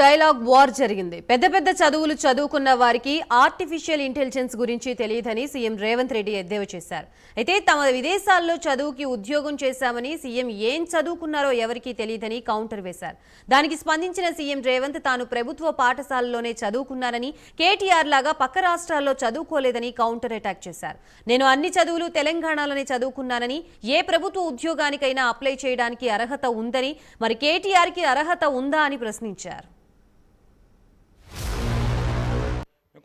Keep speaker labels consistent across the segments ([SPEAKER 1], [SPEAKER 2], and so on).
[SPEAKER 1] Dialogue war జరిగింది. పెద్ద పెద్ద చదువులు చదువుకున్న వారికి ఆర్టిఫిషియల్ ఇంటెలిజెన్స్ గురించి తెలియదని సీఎం రేవంత్ రెడ్డి ఎద్దేవా చేశారు. అయితే తమ విదేశాల్లో చదువుకి ఉద్యోగం చేశామని సీఎం ఏం చదువుకున్నారో ఎవరికీ తెలియదని కౌంటర్ వేశారు. దానికి స్పందించిన సీఎం రేవంత్ తాను ప్రభుత్వ పాఠశాలలోనే చదువుకున్నారని, కేటీఆర్ లాగా పక్క రాష్ట్రాల్లో చదువుకోలేదని కౌంటర్ అటాక్ చేశారు. నేను అన్ని చదువులు తెలంగాణలోనే చదువుకున్నానని, ఏ ప్రభుత్వ ఉద్యోగానికైనా అప్లై చేయడానికి అర్హత ఉందని, మరి కేటీఆర్ కి అర్హత ఉందా అని ప్రశ్నించారు.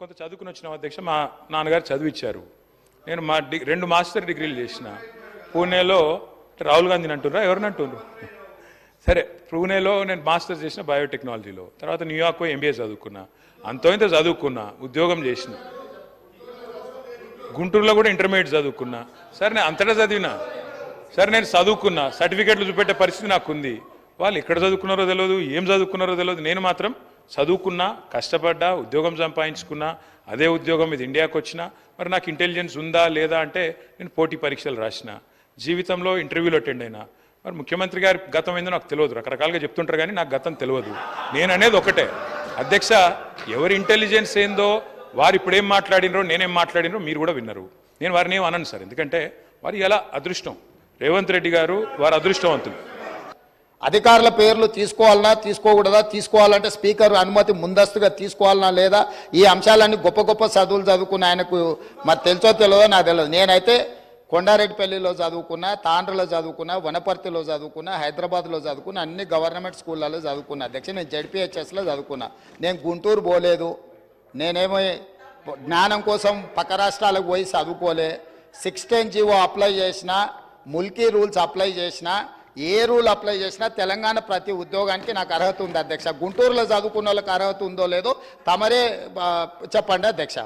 [SPEAKER 2] కొంత చదువుకుని వచ్చిన అధ్యక్ష, మా నాన్నగారు చదివిచ్చారు. నేను మా 2 మాస్టర్ డిగ్రీలు చేసిన. పూణేలో రాహుల్ గాంధీని అంటున్నారా, ఎవరిని అంటున్నారు? సరే, పూణేలో నేను మాస్టర్స్ చేసిన బయోటెక్నాలజీలో. తర్వాత న్యూయార్క్లో ఎంబీఏ చదువుకున్నా. అంతో ఇంత చదువుకున్నా, ఉద్యోగం చేసిన. గుంటూరులో కూడా ఇంటర్మీడియట్ చదువుకున్నా. సరే, నేను అంతటా చదివినా. సరే, నేను చదువుకున్నా, సర్టిఫికెట్లు చూపెట్టే పరిస్థితి నాకు ఉంది. వాళ్ళు ఎక్కడ చదువుకున్నారో తెలియదు, ఏం చదువుకున్నారో తెలియదు. నేను మాత్రం చదువుకున్నా, కష్టపడ్డా, ఉద్యోగం సంపాదించుకున్నా. అదే ఉద్యోగం ఇది ఇండియాకి వచ్చినా. మరి నాకు ఇంటెలిజెన్స్ ఉందా లేదా అంటే నేను పోటీ పరీక్షలు రాసిన, జీవితంలో ఇంటర్వ్యూలు అటెండ్ అయినా. మరి ముఖ్యమంత్రి గారి గతం ఏందో నాకు తెలియదు, రకరకాలుగా చెప్తుంటారు కానీ నాకు గతం తెలియదు. నేను అనేది ఒకటే అధ్యక్ష, ఎవరి ఇంటెలిజెన్స్ ఏందో వారు ఇప్పుడు ఏం మాట్లాడినరో నేనేం మాట్లాడినరో మీరు కూడా విన్నారు. నేను వారిని ఏం అనను సార్, ఎందుకంటే వారు ఎలా అదృష్టం. రేవంత్ రెడ్డి గారు వారు అదృష్టవంతులు.
[SPEAKER 3] అధికారుల పేర్లు తీసుకోవాలన్నా తీసుకోకూడదా, తీసుకోవాలంటే స్పీకర్ అనుమతి ముందస్తుగా తీసుకోవాలన్నా లేదా, ఈ అంశాలన్నీ గొప్ప గొప్ప చదువులు చదువుకున్న ఆయనకు మరి తెలుసో తెలియదో నాకు తెలియదు. నేనైతే కొండారెడ్డిపల్లిలో చదువుకున్నా, తాండ్రలో చదువుకున్నా, వనపర్తిలో చదువుకున్నా, హైదరాబాద్లో చదువుకున్నా, అన్ని గవర్నమెంట్ స్కూళ్ళలో చదువుకున్నా అధ్యక్ష. నేను జడ్పీహెచ్ఎస్లో చదువుకున్నా. నేను గుంటూరు పోలేదు. నేనేమో జ్ఞానం కోసం పక్క రాష్ట్రాలకు పోయి చదువుకోలే. 16 జీవో అప్లై చేసిన, ముల్కీ రూల్స్ అప్లై చేసిన, ఏ రూల్ అప్లై చేసినా తెలంగాణ ప్రతి ఉద్యోగానికి నాకు అర్హత ఉంది అధ్యక్ష. గుంటూరులో చదువుకున్న వాళ్ళకి అర్హత ఉందో లేదో తమరే చెప్పండి అధ్యక్ష.